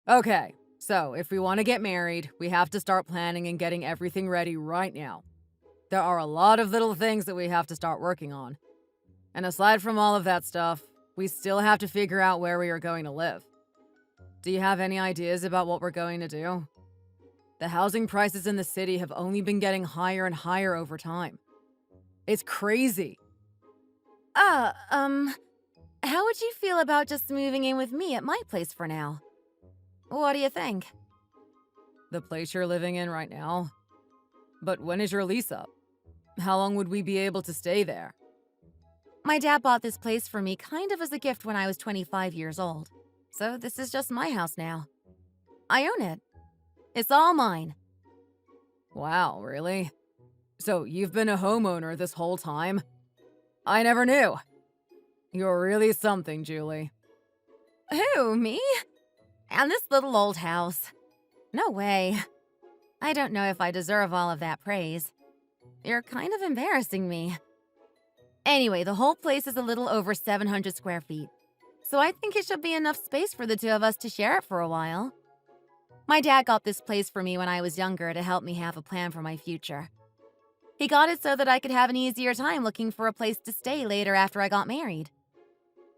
Okay, so if we want to get married, we have to start planning and getting everything ready right now. There are a lot of little things that we have to start working on. And aside from all of that stuff, we still have to figure out where we are going to live. Do you have any ideas about what we're going to do? The housing prices in the city have only been getting higher and higher over time. It's crazy. Uh, um, how would you feel about just moving in with me at my place for now? What do you think? The place you're living in right now? But when is your lease up? How long would we be able to stay there? My dad bought this place for me kind of as a gift when I was 25 years old. So this is just my house now. I own it. It's all mine. Wow, really? So you've been a homeowner this whole time? I never knew. You're really something, Julie. Who, me? And this little old house. No way. I don't know if I deserve all of that praise. You're kind of embarrassing me. Anyway, the whole place is a little over 700 square feet. So I think it should be enough space for the two of us to share it for a while. My dad got this place for me when I was younger to help me have a plan for my future. He got it so that I could have an easier time looking for a place to stay later after I got married.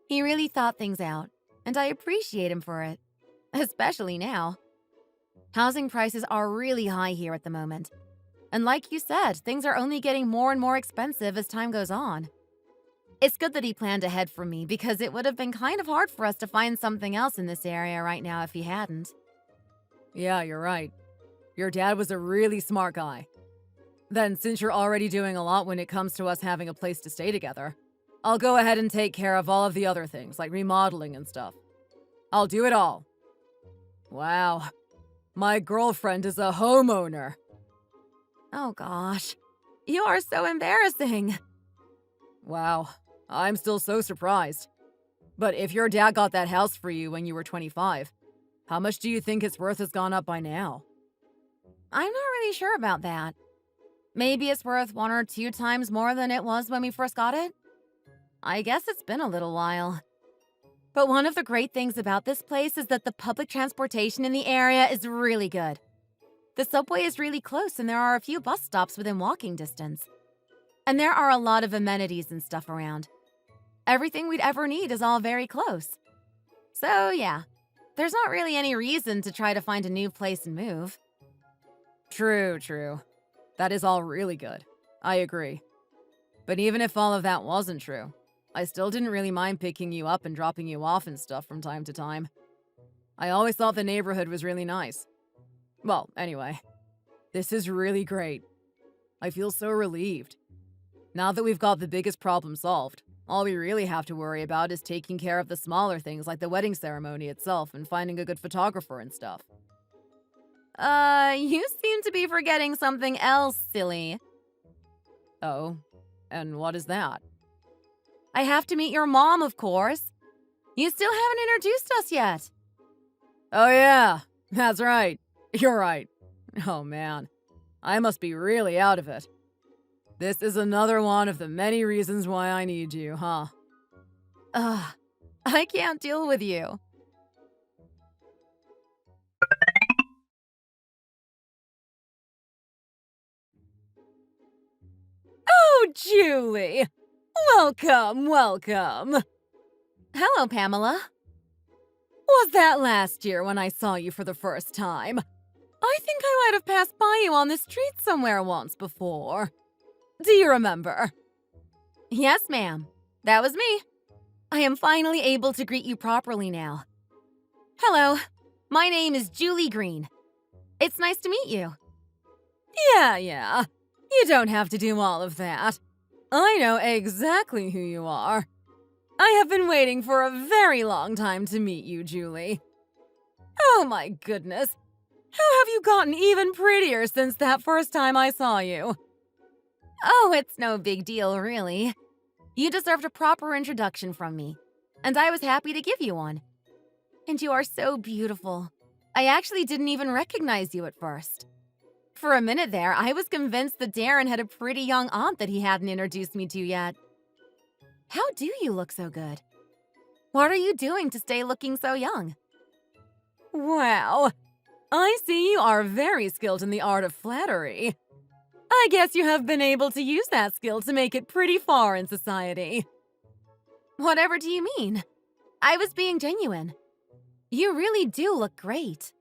He really thought things out, and I appreciate him for it. Especially now. Housing prices are really high here at the moment. And like you said, things are only getting more and more expensive as time goes on. It's good that he planned ahead for me because it would have been kind of hard for us to find something else in this area right now if he hadn't. Yeah, you're right. Your dad was a really smart guy. Then, since you're already doing a lot when it comes to us having a place to stay together, I'll go ahead and take care of all of the other things, like remodeling and stuff. I'll do it all. Wow. My girlfriend is a homeowner. Oh gosh. You are so embarrassing. Wow. I'm still so surprised. But if your dad got that house for you when you were 25, how much do you think its worth has gone up by now? I'm not really sure about that. Maybe it's worth 1 or 2 times more than it was when we first got it? I guess it's been a little while. But one of the great things about this place is that the public transportation in the area is really good. The subway is really close and there are a few bus stops within walking distance. And there are a lot of amenities and stuff around. Everything we'd ever need is all very close. So yeah, there's not really any reason to try to find a new place and move. True. That is all really good. I agree. But even if all of that wasn't true, I still didn't really mind picking you up and dropping you off and stuff from time to time. I always thought the neighborhood was really nice. Well, anyway, this is really great. I feel so relieved. Now that we've got the biggest problem solved, all we really have to worry about is taking care of the smaller things like the wedding ceremony itself and finding a good photographer and stuff. You seem to be forgetting something else, silly. Oh, and what is that? I have to meet your mom, of course. You still haven't introduced us yet. Oh yeah, that's right. You're right. Oh man, I must be really out of it. This is another one of the many reasons why I need you, huh? Ugh, I can't deal with you. Oh, Julie! Welcome! Hello, Pamela. Was that last year when I saw you for the first time? I think I might have passed by you on the street somewhere once before. Do you remember? Yes, ma'am. That was me. I am finally able to greet you properly now. Hello, my name is Julie Green. It's nice to meet you. Yeah. You don't have to do all of that. I know exactly who you are. I have been waiting for a very long time to meet you, Julie. Oh my goodness. How have you gotten even prettier since that first time I saw you? Oh, it's no big deal, really. You deserved a proper introduction from me, and I was happy to give you one. And you are so beautiful. I actually didn't even recognize you at first. For a minute there, I was convinced that Darren had a pretty young aunt that he hadn't introduced me to yet. How do you look so good? What are you doing to stay looking so young? Wow. I see you are very skilled in the art of flattery. I guess you have been able to use that skill to make it pretty far in society. Whatever do you mean? I was being genuine. You really do look great.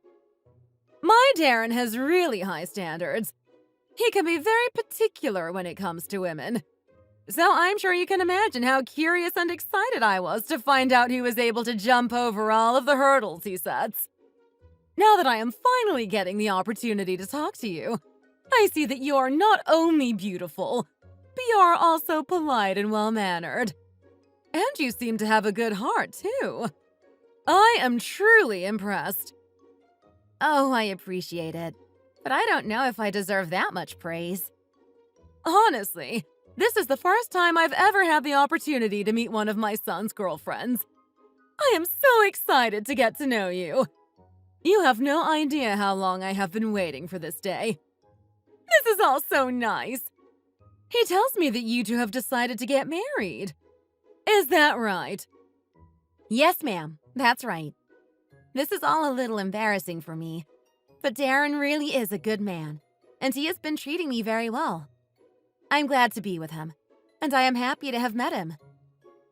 My Darren has really high standards. He can be very particular when it comes to women. So I'm sure you can imagine how curious and excited I was to find out he was able to jump over all of the hurdles he sets. Now that I am finally getting the opportunity to talk to you, I see that you are not only beautiful, but you are also polite and well-mannered. And you seem to have a good heart, too. I am truly impressed. Oh, I appreciate it. But I don't know if I deserve that much praise. Honestly, this is the first time I've ever had the opportunity to meet one of my son's girlfriends. I am so excited to get to know you. You have no idea how long I have been waiting for this day. This is all so nice. He tells me that you two have decided to get married. Is that right? Yes, ma'am. That's right. This is all a little embarrassing for me, but Darren really is a good man, and he has been treating me very well. I'm glad to be with him, and I am happy to have met him.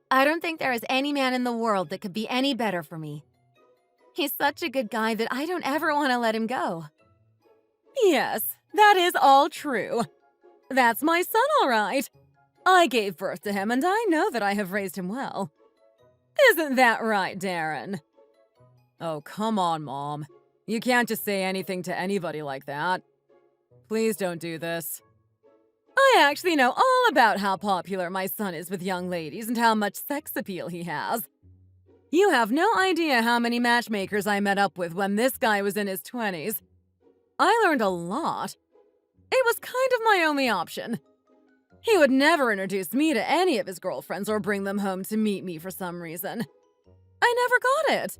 I don't think there is any man in the world that could be any better for me. He's such a good guy that I don't ever want to let him go. Yes, that is all true. That's my son, all right. I gave birth to him, and I know that I have raised him well. Isn't that right, Darren? Oh, come on, Mom. You can't just say anything to anybody like that. Please don't do this. I actually know all about how popular my son is with young ladies and how much sex appeal he has. You have no idea how many matchmakers I met up with when this guy was in his 20s. I learned a lot. It was kind of my only option. He would never introduce me to any of his girlfriends or bring them home to meet me for some reason. I never got it.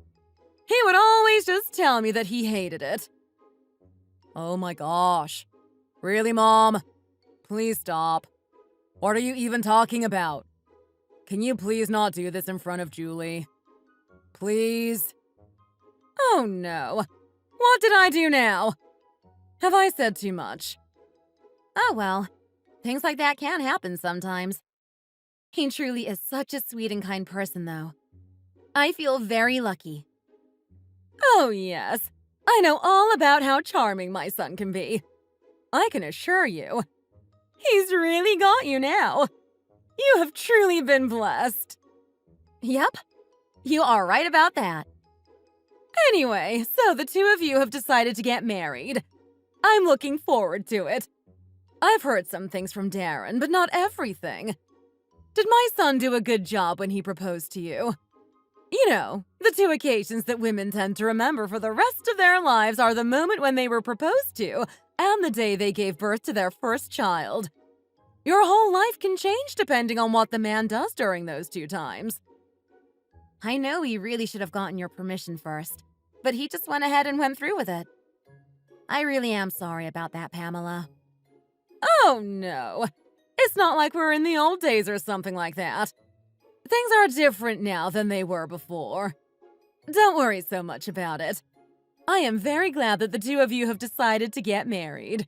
He would always just tell me that he hated it. Oh my gosh. Really, Mom? Please stop. What are you even talking about? Can you please not do this in front of Julie? Please? Oh no. What did I do now? Have I said too much? Oh well, things like that can happen sometimes. He truly is such a sweet and kind person, though. I feel very lucky. Oh yes, I know all about how charming my son can be. I can assure you, he's really got you now. You have truly been blessed. Yep, you are right about that. Anyway, so the two of you have decided to get married. I'm looking forward to it. I've heard some things from Darren, but not everything. Did my son do a good job when he proposed to you? You know, the two occasions that women tend to remember for the rest of their lives are the moment when they were proposed to and the day they gave birth to their first child. Your whole life can change depending on what the man does during those two times. I know he really should have gotten your permission first, but he just went ahead and went through with it. I really am sorry about that, Pamela. Oh no, it's not like we're in the old days or something like that. Things are different now than they were before. Don't worry so much about it. I am very glad that the two of you have decided to get married.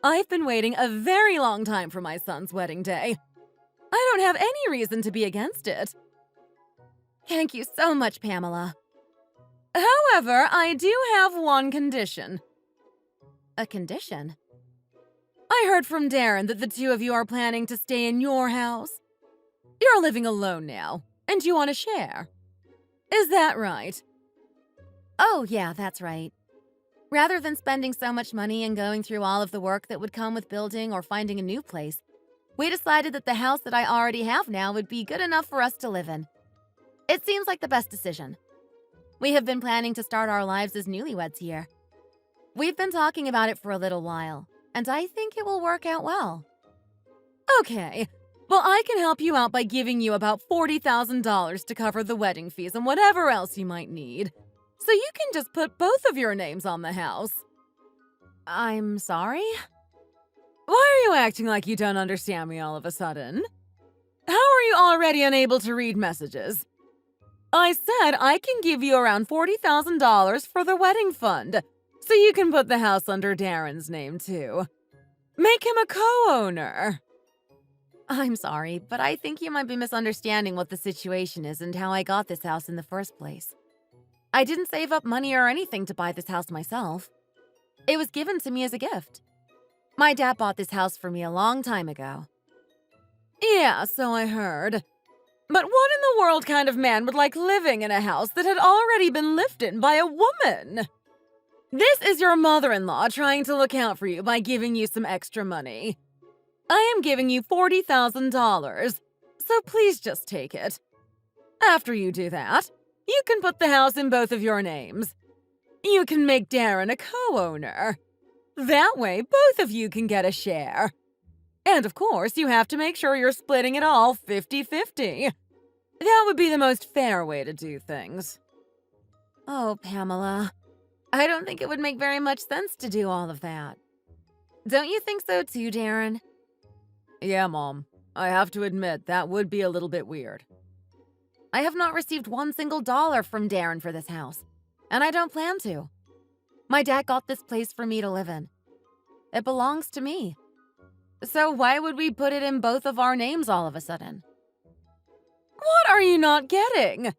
I've been waiting a very long time for my son's wedding day. I don't have any reason to be against it. Thank you so much, Pamela. However, I do have one condition. A condition? I heard from Darren that the two of you are planning to stay in your house. You're living alone now, and you want to share. Is that right? Oh, yeah, that's right. Rather than spending so much money and going through all of the work that would come with building or finding a new place, we decided that the house that I already have now would be good enough for us to live in. It seems like the best decision. We have been planning to start our lives as newlyweds here. We've been talking about it for a little while, and I think it will work out well. Okay. Well, I can help you out by giving you about $40,000 to cover the wedding fees and whatever else you might need. So you can just put both of your names on the house. I'm sorry? Why are you acting like you don't understand me all of a sudden? How are you already unable to read messages? I said I can give you around $40,000 for the wedding fund, so you can put the house under Darren's name too. Make him a co-owner. I'm sorry, but I think you might be misunderstanding what the situation is and how I got this house in the first place. I didn't save up money or anything to buy this house myself. It was given to me as a gift. My dad bought this house for me a long time ago. Yeah, so I heard. But what in the world kind of man would like living in a house that had already been lived in by a woman? This is your mother-in-law trying to look out for you by giving you some extra money. I am giving you $40,000, so please just take it. After you do that, you can put the house in both of your names. You can make Darren a co-owner. That way, both of you can get a share. And of course, you have to make sure you're splitting it all 50-50. That would be the most fair way to do things. Oh, Pamela. I don't think it would make very much sense to do all of that. Don't you think so too, Darren? Yeah, Mom. I have to admit, that would be a little bit weird. I have not received one single dollar from Darren for this house, and I don't plan to. My dad got this place for me to live in. It belongs to me. So why would we put it in both of our names all of a sudden? What are you not getting?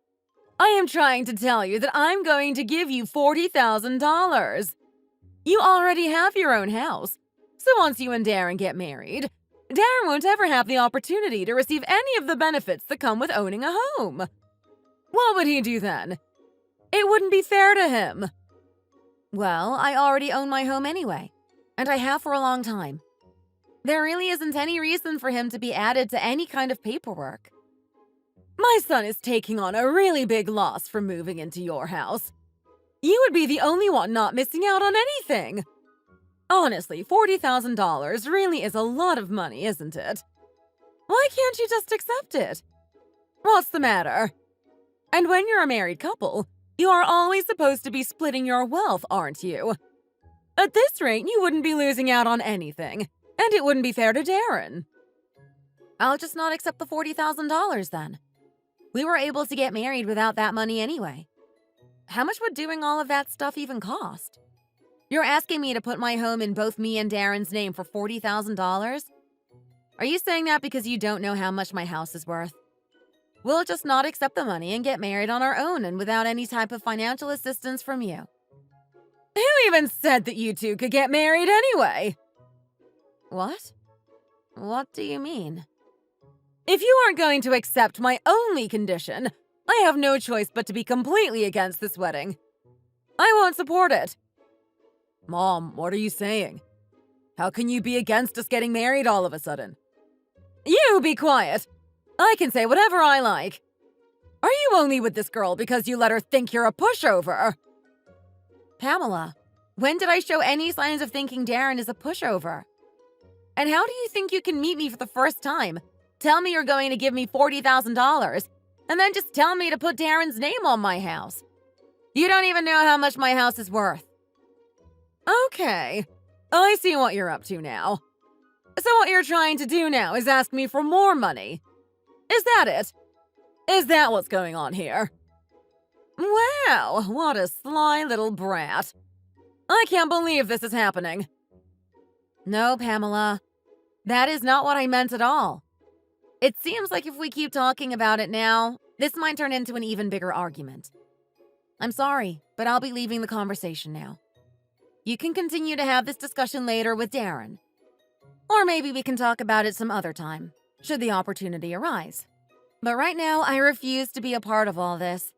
I am trying to tell you that I'm going to give you $40,000. You already have your own house, so once you and Darren get married, Darren won't ever have the opportunity to receive any of the benefits that come with owning a home. What would he do then? It wouldn't be fair to him. Well, I already own my home anyway, and I have for a long time. There really isn't any reason for him to be added to any kind of paperwork. My son is taking on a really big loss from moving into your house. You would be the only one not missing out on anything. Honestly, $40,000 really is a lot of money, isn't it? Why can't you just accept it? What's the matter? And when you're a married couple, you are always supposed to be splitting your wealth, aren't you? At this rate, you wouldn't be losing out on anything, and it wouldn't be fair to Darren. I'll just not accept the $40,000 then. We were able to get married without that money anyway. How much would doing all of that stuff even cost? You're asking me to put my home in both me and Darren's name for $40,000? Are you saying that because you don't know how much my house is worth? We'll just not accept the money and get married on our own and without any type of financial assistance from you. Who even said that you two could get married anyway? What? What do you mean? If you aren't going to accept my only condition, I have no choice but to be completely against this wedding. I won't support it. Mom, what are you saying? How can you be against us getting married all of a sudden? You be quiet. I can say whatever I like. Are you only with this girl because you let her think you're a pushover? Pamela, when did I show any signs of thinking Darren is a pushover? And how do you think you can meet me for the first time, tell me you're going to give me $40,000, and then just tell me to put Darren's name on my house? You don't even know how much my house is worth. Okay, I see what you're up to now. So what you're trying to do now is ask me for more money. Is that it? Is that what's going on here? Wow, what a sly little brat. I can't believe this is happening. No, Pamela. That is not what I meant at all. It seems like if we keep talking about it now, this might turn into an even bigger argument. I'm sorry, but I'll be leaving the conversation now. You can continue to have this discussion later with Darren. Or maybe we can talk about it some other time, should the opportunity arise. But right now, I refuse to be a part of all this.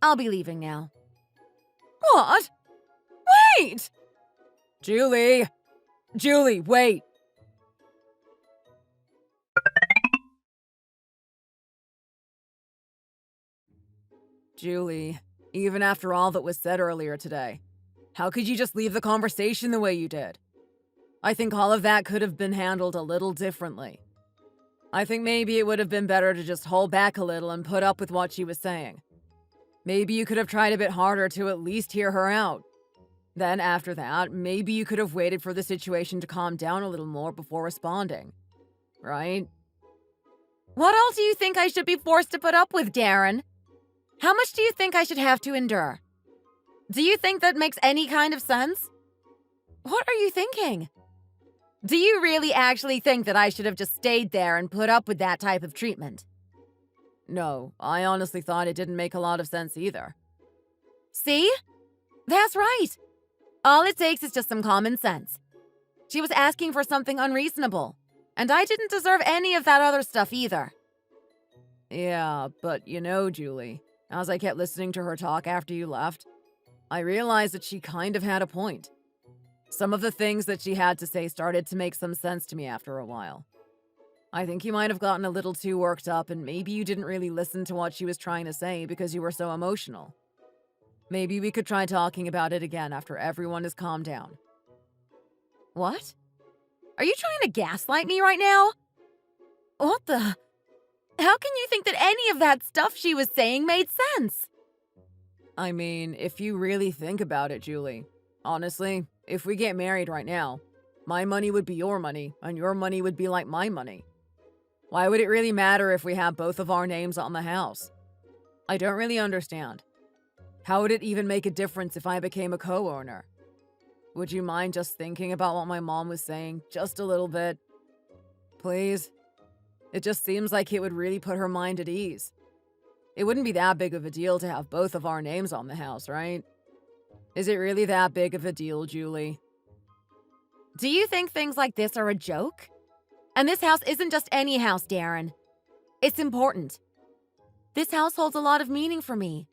I'll be leaving now. What? Wait! Julie! Julie, wait! Julie, even after all that was said earlier today, how could you just leave the conversation the way you did? I think all of that could have been handled a little differently. I think maybe it would have been better to just hold back a little and put up with what she was saying. Maybe you could have tried a bit harder to at least hear her out. Then after that, maybe you could have waited for the situation to calm down a little more before responding. Right? What else do you think I should be forced to put up with, Darren? How much do you think I should have to endure? Do you think that makes any kind of sense? What are you thinking? Do you really actually think that I should have just stayed there and put up with that type of treatment? No, I honestly thought it didn't make a lot of sense either. See? That's right. All it takes is just some common sense. She was asking for something unreasonable, and I didn't deserve any of that other stuff either. Yeah, but Julie, as I kept listening to her talk after you left, I realized that she kind of had a point. Some of the things that she had to say started to make some sense to me after a while. I think you might have gotten a little too worked up, and maybe you didn't really listen to what she was trying to say because you were so emotional. Maybe we could try talking about it again after everyone has calmed down. What? Are you trying to gaslight me right now? What the? How can you think that any of that stuff she was saying made sense? I mean, if you really think about it, Julie, honestly, if we get married right now, my money would be your money, and your money would be like my money. Why would it really matter if we have both of our names on the house? I don't really understand. How would it even make a difference if I became a co-owner? Would you mind just thinking about what my mom was saying just a little bit? Please? It just seems like it would really put her mind at ease. It wouldn't be that big of a deal to have both of our names on the house, right? Is it really that big of a deal, Julie? Do you think things like this are a joke? And this house isn't just any house, Darren. It's important. This house holds a lot of meaning for me.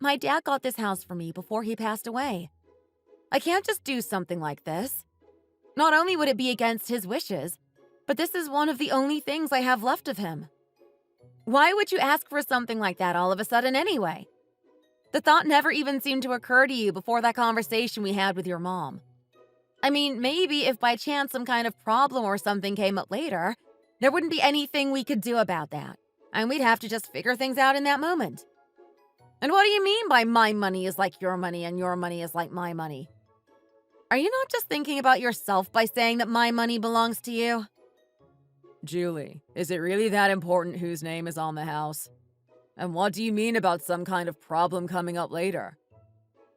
My dad got this house for me before he passed away. I can't just do something like this. Not only would it be against his wishes, but this is one of the only things I have left of him. Why would you ask for something like that all of a sudden anyway? The thought never even seemed to occur to you before that conversation we had with your mom. I mean, maybe if by chance some kind of problem or something came up later, there wouldn't be anything we could do about that, and we'd have to just figure things out in that moment. And what do you mean by my money is like your money and your money is like my money? Are you not just thinking about yourself by saying that my money belongs to you? Julie, is it really that important whose name is on the house? And what do you mean about some kind of problem coming up later?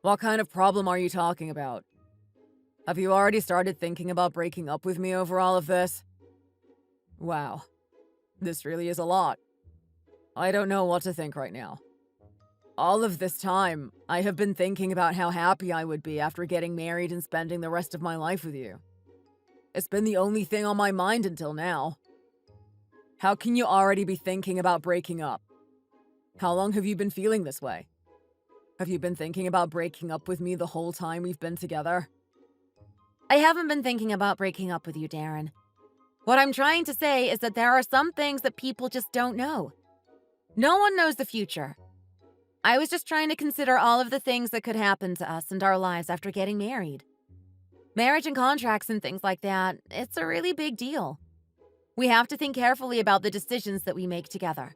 What kind of problem are you talking about? Have you already started thinking about breaking up with me over all of this? Wow, this really is a lot. I don't know what to think right now. All of this time, I have been thinking about how happy I would be after getting married and spending the rest of my life with you. It's been the only thing on my mind until now. How can you already be thinking about breaking up? How long have you been feeling this way? Have you been thinking about breaking up with me the whole time we've been together? I haven't been thinking about breaking up with you, Darren. What I'm trying to say is that there are some things that people just don't know. No one knows the future. I was just trying to consider all of the things that could happen to us and our lives after getting married. Marriage and contracts and things like that, it's a really big deal. We have to think carefully about the decisions that we make together.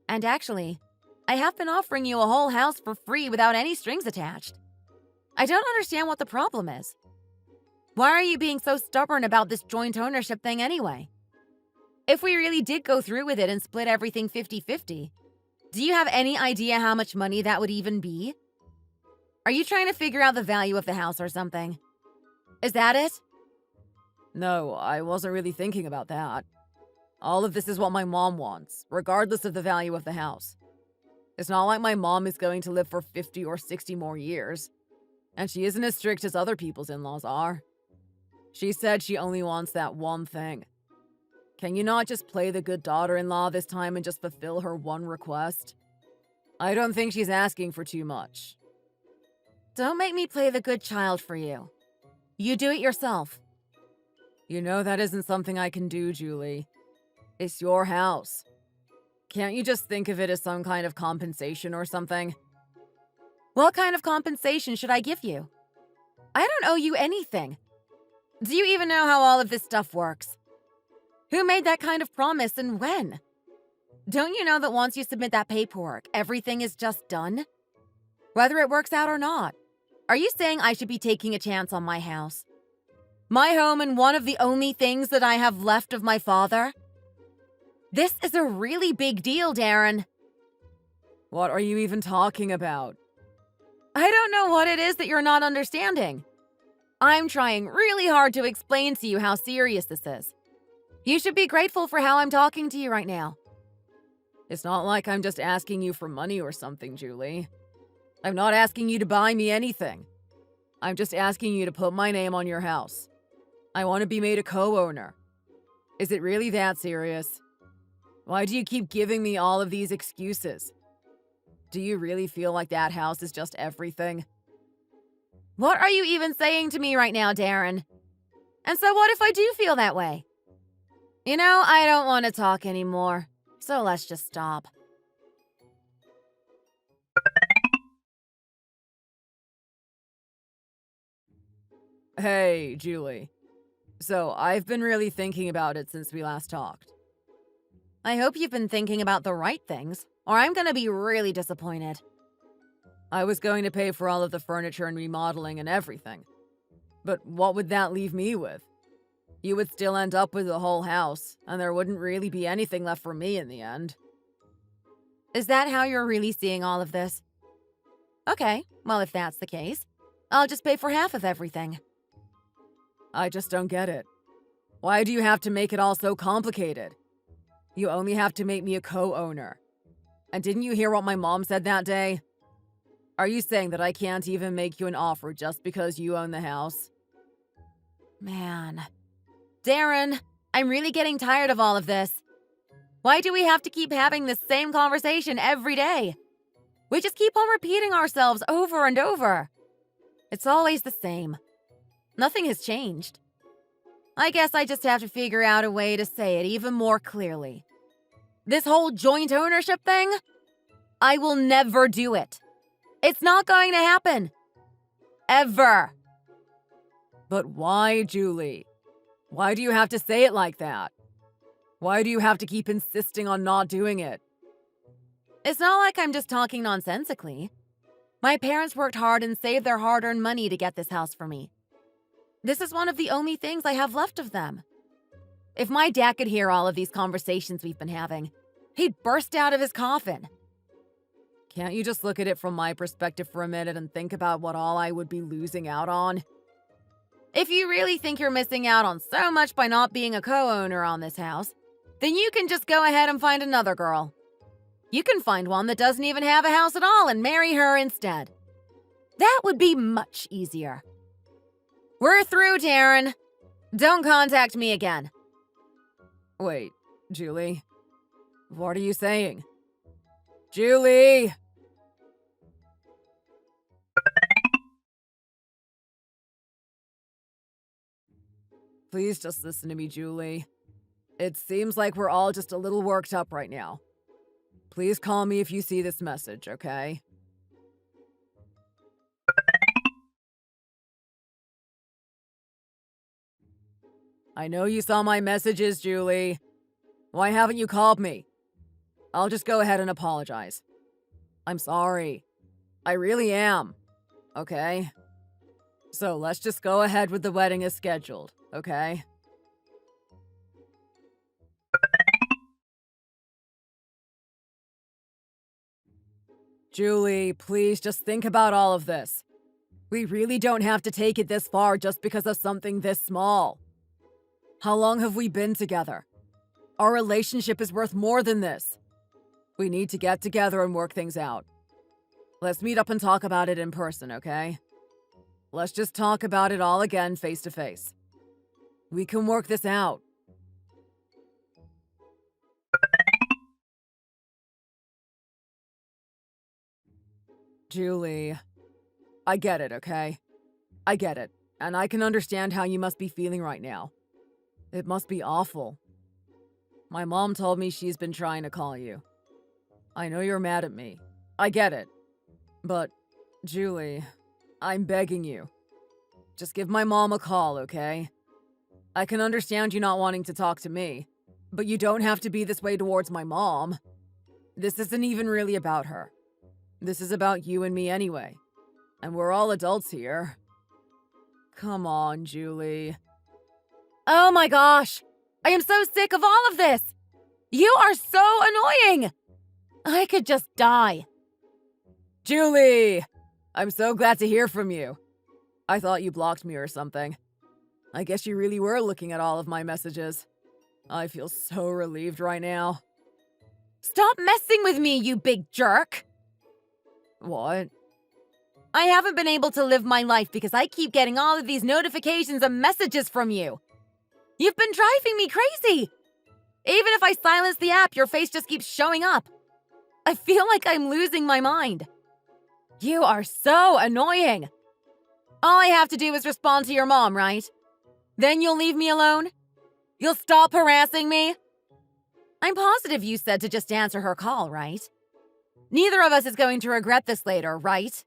And actually, I have been offering you a whole house for free without any strings attached. I don't understand what the problem is. Why are you being so stubborn about this joint ownership thing anyway? If we really did go through with it and split everything 50-50, do you have any idea how much money that would even be? Are you trying to figure out the value of the house or something? Is that it? No, I wasn't really thinking about that. All of this is what my mom wants, regardless of the value of the house. It's not like my mom is going to live for 50 or 60 more years. And she isn't as strict as other people's in-laws are. She said she only wants that one thing. Can you not just play the good daughter-in-law this time and just fulfill her one request? I don't think she's asking for too much. Don't make me play the good child for you. You do it yourself. You know that isn't something I can do, Julie. It's your house. Can't you just think of it as some kind of compensation or something? What kind of compensation should I give you? I don't owe you anything. Do you even know how all of this stuff works? Who made that kind of promise and when? Don't you know that once you submit that paperwork, everything is just done? Whether it works out or not. Are you saying I should be taking a chance on my house? My home and one of the only things that I have left of my father? This is a really big deal, Darren. What are you even talking about? I don't know what it is that you're not understanding. I'm trying really hard to explain to you how serious this is. You should be grateful for how I'm talking to you right now. It's not like I'm just asking you for money or something, Julie. I'm not asking you to buy me anything. I'm just asking you to put my name on your house. I want to be made a co-owner. Is it really that serious? Why do you keep giving me all of these excuses? Do you really feel like that house is just everything? What are you even saying to me right now, Darren? And so what if I do feel that way? You know, I don't want to talk anymore, so let's just stop. Hey, Julie. So, I've been really thinking about it since we last talked. I hope you've been thinking about the right things, or I'm gonna be really disappointed. I was going to pay for all of the furniture and remodeling and everything. But what would that leave me with? You would still end up with the whole house, and there wouldn't really be anything left for me in the end. Is that how you're really seeing all of this? Okay, well, if that's the case, I'll just pay for half of everything. I just don't get it. Why do you have to make it all so complicated? You only have to make me a co-owner. And didn't you hear what my mom said that day? Are you saying that I can't even make you an offer just because you own the house? Man. Darren, I'm really getting tired of all of this. Why do we have to keep having this same conversation every day? We just keep on repeating ourselves over and over. It's always the same. Nothing has changed. I guess I just have to figure out a way to say it even more clearly. This whole joint ownership thing? I will never do it. It's not going to happen. Ever. But why, Julie? Why do you have to say it like that? Why do you have to keep insisting on not doing it? It's not like I'm just talking nonsensically. My parents worked hard and saved their hard-earned money to get this house for me. This is one of the only things I have left of them. If my dad could hear all of these conversations we've been having, he'd burst out of his coffin. Can't you just look at it from my perspective for a minute and think about what all I would be losing out on? If you really think you're missing out on so much by not being a co-owner on this house, then you can just go ahead and find another girl. You can find one that doesn't even have a house at all and marry her instead. That would be much easier. We're through, Darren. Don't contact me again. Wait, Julie. What are you saying? Julie! Please just listen to me, Julie. It seems like we're all just a little worked up right now. Please call me if you see this message, okay? I know you saw my messages, Julie. Why haven't you called me? I'll just go ahead and apologize. I'm sorry. I really am. Okay? So let's just go ahead with the wedding as scheduled, okay? Julie, please just think about all of this. We really don't have to take it this far just because of something this small. How long have we been together? Our relationship is worth more than this. We need to get together and work things out. Let's meet up and talk about it in person, okay? Let's just talk about it all again face to face. We can work this out. Julie, I get it, okay? I get it, and I can understand how you must be feeling right now. It must be awful. My mom told me she's been trying to call you. I know you're mad at me. I get it. But, Julie, I'm begging you. Just give my mom a call, okay? I can understand you not wanting to talk to me, but you don't have to be this way towards my mom. This isn't even really about her. This is about you and me anyway. And we're all adults here. Come on, Julie. Oh my gosh! I am so sick of all of this! You are so annoying! I could just die. Julie! I'm so glad to hear from you. I thought you blocked me or something. I guess you really were looking at all of my messages. I feel so relieved right now. Stop messing with me, you big jerk! What? I haven't been able to live my life because I keep getting all of these notifications and messages from you. You've been driving me crazy! Even if I silence the app, your face just keeps showing up. I feel like I'm losing my mind. You are so annoying. All I have to do is respond to your mom, right? Then you'll leave me alone? You'll stop harassing me? I'm positive you said to just answer her call, right? Neither of us is going to regret this later, right?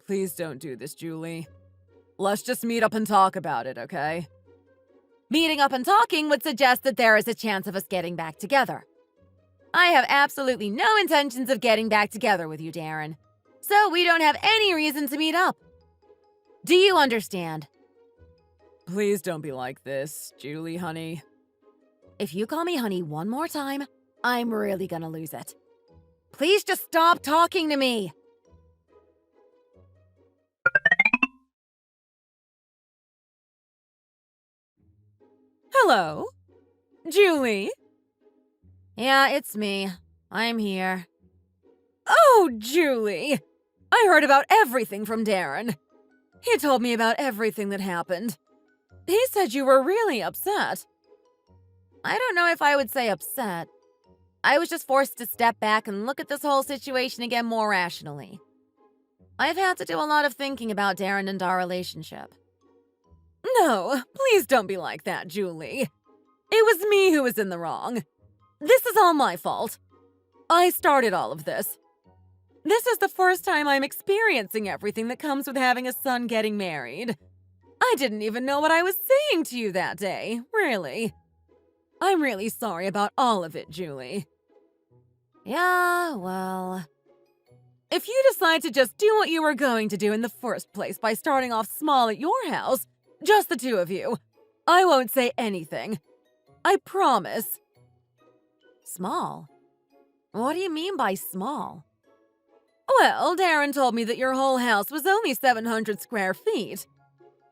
Please don't do this, Julie. Let's just meet up and talk about it, okay? Meeting up and talking would suggest that there is a chance of us getting back together. I have absolutely no intentions of getting back together with you, Darren. So we don't have any reason to meet up. Do you understand? Please don't be like this, Julie, honey. If you call me honey one more time, I'm really gonna lose it. Please just stop talking to me. Hello? Julie? Yeah, it's me. I'm here. Oh, Julie! I heard about everything from Darren. He told me about everything that happened. He said you were really upset. I don't know if I would say upset. I was just forced to step back and look at this whole situation again more rationally. I've had to do a lot of thinking about Darren and our relationship. No, please don't be like that, Julie. It was me who was in the wrong. This is all my fault. I started all of this. This is the first time I'm experiencing everything that comes with having a son getting married. I didn't even know what I was saying to you that day, really. I'm really sorry about all of it, Julie. Yeah, well... If you decide to just do what you were going to do in the first place by starting off small at your house, just the two of you, I won't say anything. I promise. Small? What do you mean by small? Well, Darren told me that your whole house was only 700 square feet.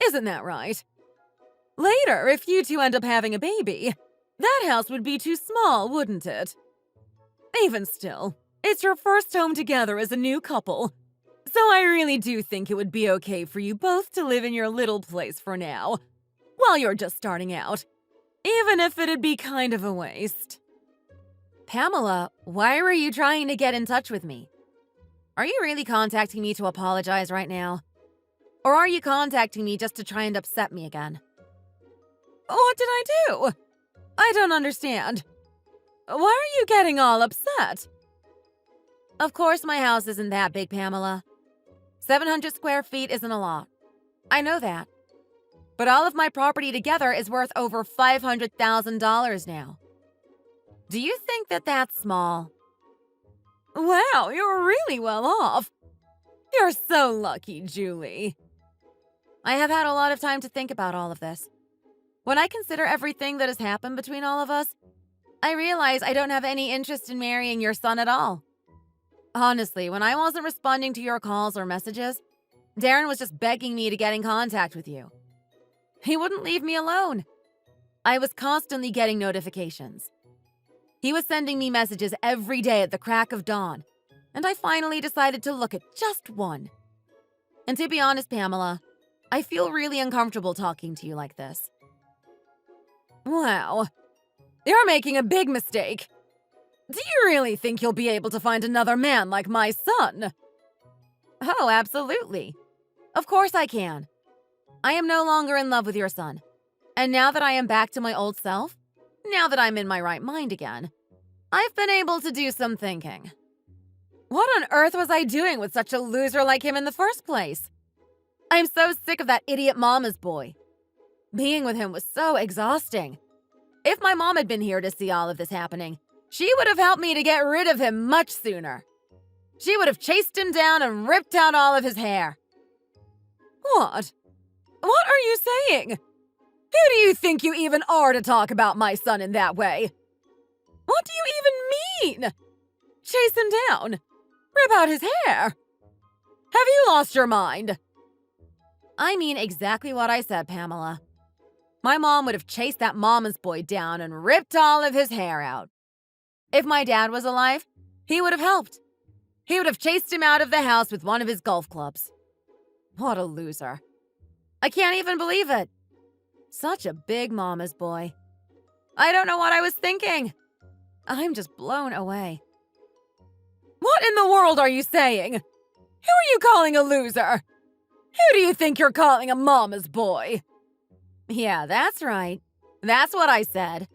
Isn't that right? Later, if you two end up having a baby, that house would be too small, wouldn't it? Even still, it's your first home together as a new couple, so I really do think it would be okay for you both to live in your little place for now, while you're just starting out, even if it'd be kind of a waste. Pamela, why were you trying to get in touch with me? Are you really contacting me to apologize right now? Or are you contacting me just to try and upset me again? What did I do? I don't understand. Why are you getting all upset? Of course my house isn't that big, Pamela. 700 square feet isn't a lot. I know that. But all of my property together is worth over $500,000 now. Do you think that that's small? Wow, you're really well off. You're so lucky, Julie. I have had a lot of time to think about all of this. When I consider everything that has happened between all of us, I realize I don't have any interest in marrying your son at all. Honestly, when I wasn't responding to your calls or messages, Darren was just begging me to get in contact with you. He wouldn't leave me alone. I was constantly getting notifications. He was sending me messages every day at the crack of dawn, and I finally decided to look at just one. And to be honest, Pamela, I feel really uncomfortable talking to you like this. Wow, you're making a big mistake. Do you really think you'll be able to find another man like my son? Oh, absolutely. Of course I can. I am no longer in love with your son. And now that I am back to my old self, now that I'm in my right mind again, I've been able to do some thinking. What on earth was I doing with such a loser like him in the first place? I'm so sick of that idiot mama's boy. Being with him was so exhausting. If my mom had been here to see all of this happening, she would have helped me to get rid of him much sooner. She would have chased him down and ripped out all of his hair. What? What are you saying? Who do you think you even are to talk about my son in that way? What do you even mean? Chase him down? Rip out his hair? Have you lost your mind? I mean exactly what I said, Pamela. My mom would have chased that mama's boy down and ripped all of his hair out. If my dad was alive, he would have helped. He would have chased him out of the house with one of his golf clubs. What a loser. I can't even believe it. Such a big mama's boy. I don't know what I was thinking. I'm just blown away. What in the world are you saying? Who are you calling a loser? Who do you think you're calling a mama's boy? Yeah, that's right. That's what I said.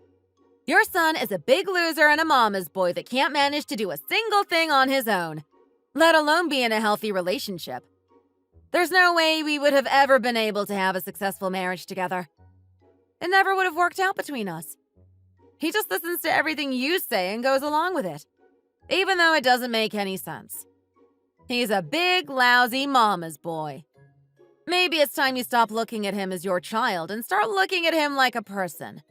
Your son is a big loser and a mama's boy that can't manage to do a single thing on his own, let alone be in a healthy relationship. There's no way we would have ever been able to have a successful marriage together. It never would have worked out between us. He just listens to everything you say and goes along with it, even though it doesn't make any sense. He's a big, lousy mama's boy. Maybe it's time you stop looking at him as your child and start looking at him like a person.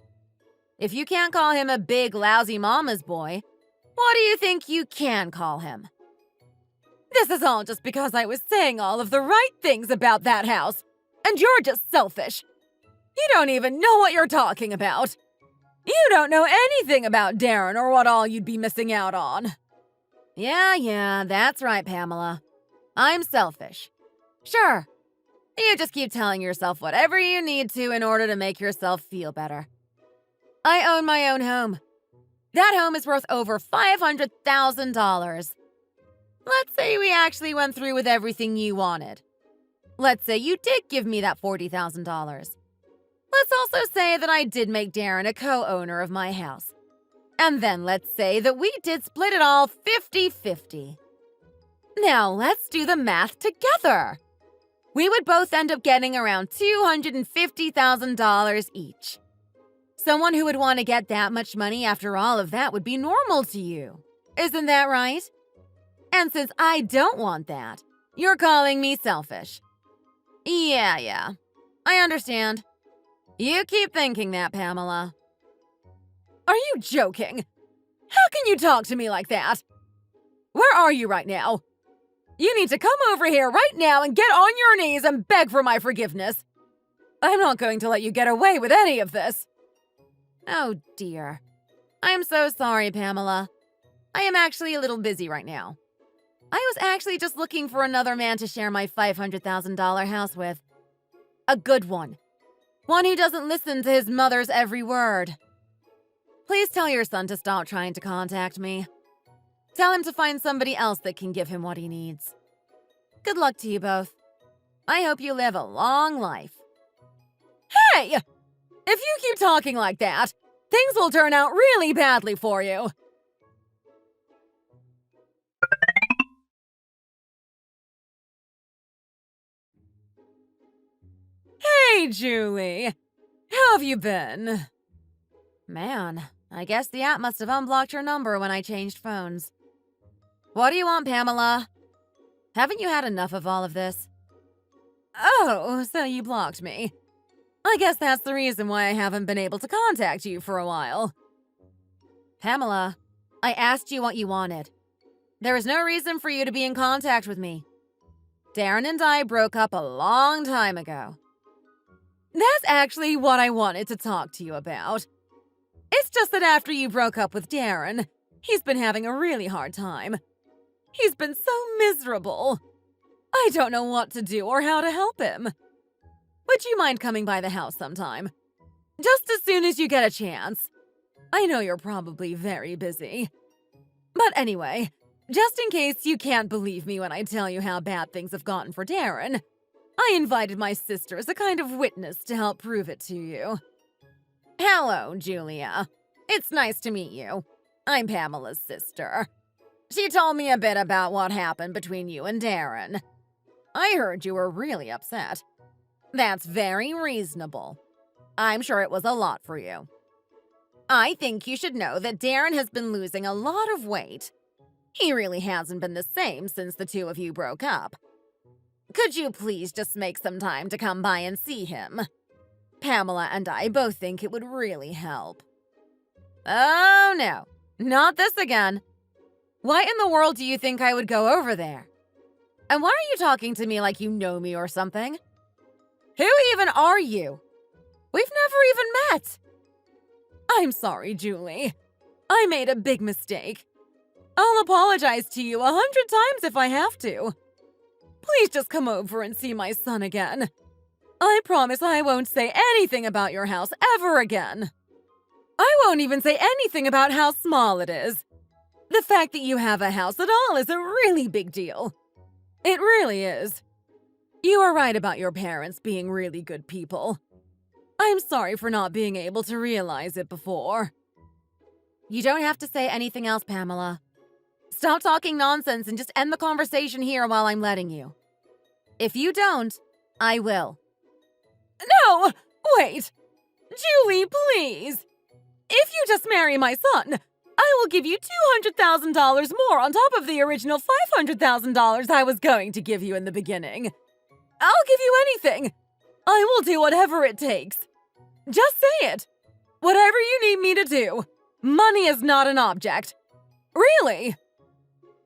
If you can't call him a big, lousy mama's boy, what do you think you can call him? This is all just because I was saying all of the right things about that house, and you're just selfish. You don't even know what you're talking about. You don't know anything about Darren or what all you'd be missing out on. Yeah, that's right, Pamela. I'm selfish. Sure. You just keep telling yourself whatever you need to in order to make yourself feel better. I own my own home. That home is worth over $500,000. Let's say we actually went through with everything you wanted. Let's say you did give me that $40,000. Let's also say that I did make Darren a co-owner of my house. And then let's say that we did split it all 50-50. Now let's do the math together. We would both end up getting around $250,000 each. Someone who would want to get that much money after all of that would be normal to you. Isn't that right? And since I don't want that, you're calling me selfish. Yeah. I understand. You keep thinking that, Pamela. Are you joking? How can you talk to me like that? Where are you right now? You need to come over here right now and get on your knees and beg for my forgiveness. I'm not going to let you get away with any of this. Oh, dear. I'm so sorry, Pamela. I am actually a little busy right now. I was actually just looking for another man to share my $500,000 house with. A good one. One who doesn't listen to his mother's every word. Please tell your son to stop trying to contact me. Tell him to find somebody else that can give him what he needs. Good luck to you both. I hope you live a long life. Hey! If you keep talking like that, things will turn out really badly for you. Hey, Julie. How have you been? Man, I guess the app must have unblocked your number when I changed phones. What do you want, Pamela? Haven't you had enough of all of this? Oh, so you blocked me. I guess that's the reason why I haven't been able to contact you for a while. Pamela, I asked you what you wanted. There is no reason for you to be in contact with me. Darren and I broke up a long time ago. That's actually what I wanted to talk to you about. It's just that after you broke up with Darren, he's been having a really hard time. He's been so miserable. I don't know what to do or how to help him. Would you mind coming by the house sometime? Just as soon as you get a chance. I know you're probably very busy. But anyway, just in case you can't believe me when I tell you how bad things have gotten for Darren, I invited my sister as a kind of witness to help prove it to you. Hello, Julia. It's nice to meet you. I'm Pamela's sister. She told me a bit about what happened between you and Darren. I heard you were really upset. That's very reasonable. I'm sure it was a lot for you. I think you should know that Darren has been losing a lot of weight. He really hasn't been the same since the two of you broke up. Could you please just make some time to come by and see him? Pamela and I both think it would really help. Oh no, not this again. Why in the world do you think I would go over there? And why are you talking to me like you know me or something? Who even are you? We've never even met. I'm sorry, Julie. I made a big mistake. I'll apologize to you 100 times if I have to. Please just come over and see my son again. I promise I won't say anything about your house ever again. I won't even say anything about how small it is. The fact that you have a house at all is a really big deal. It really is. You are right about your parents being really good people. I'm sorry for not being able to realize it before. You don't have to say anything else, Pamela. Stop talking nonsense and just end the conversation here while I'm letting you. If you don't, I will. No! Wait! Julie, please! If you just marry my son, I will give you $200,000 more on top of the original $500,000 I was going to give you in the beginning. I'll give you anything. I will do whatever it takes. Just say it. Whatever you need me to do. Money is not an object. Really?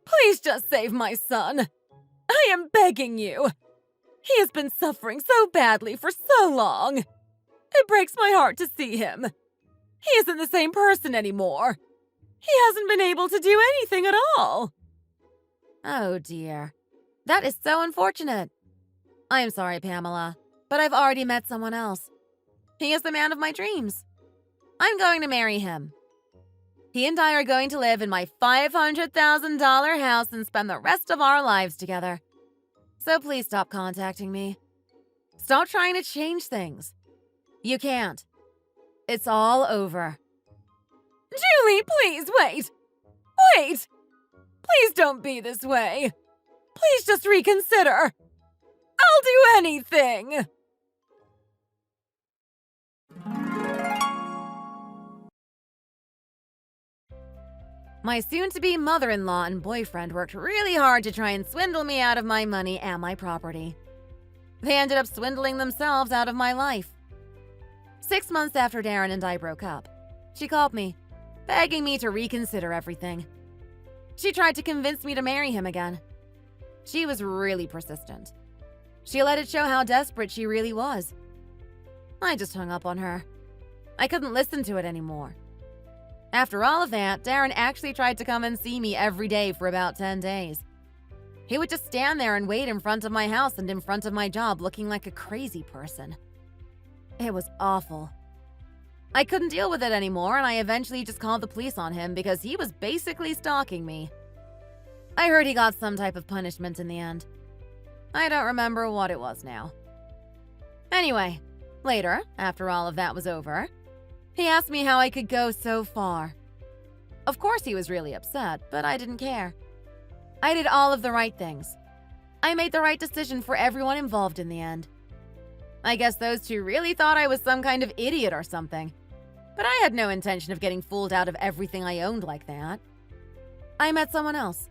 Please just save my son. I am begging you. He has been suffering so badly for so long. It breaks my heart to see him. He isn't the same person anymore. He hasn't been able to do anything at all. Oh dear. That is so unfortunate. I'm sorry, Pamela, but I've already met someone else. He is the man of my dreams. I'm going to marry him. He and I are going to live in my $500,000 house and spend the rest of our lives together. So please stop contacting me. Stop trying to change things. You can't. It's all over. Julie, please, wait! Wait! Please don't be this way. Please just reconsider. I'll do anything! My soon-to-be mother-in-law and boyfriend worked really hard to try and swindle me out of my money and my property. They ended up swindling themselves out of my life. 6 months after Darren and I broke up, she called me, begging me to reconsider everything. She tried to convince me to marry him again. She was really persistent. She let it show how desperate she really was. I just hung up on her. I couldn't listen to it anymore. After all of that, Darren actually tried to come and see me every day for about 10 days. He would just stand there and wait in front of my house and in front of my job looking like a crazy person. It was awful. I couldn't deal with it anymore, and I eventually just called the police on him because he was basically stalking me. I heard he got some type of punishment in the end. I don't remember what it was now. Anyway, later, after all of that was over, he asked me how I could go so far. Of course he was really upset, but I didn't care. I did all of the right things. I made the right decision for everyone involved in the end. I guess those two really thought I was some kind of idiot or something. But I had no intention of getting fooled out of everything I owned like that. I met someone else.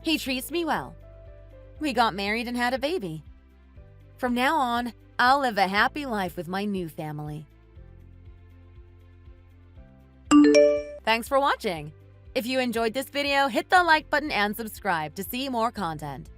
He treats me well. We got married and had a baby. From now on, I'll live a happy life with my new family. Thanks for watching. If you enjoyed this video, hit the like button and subscribe to see more content.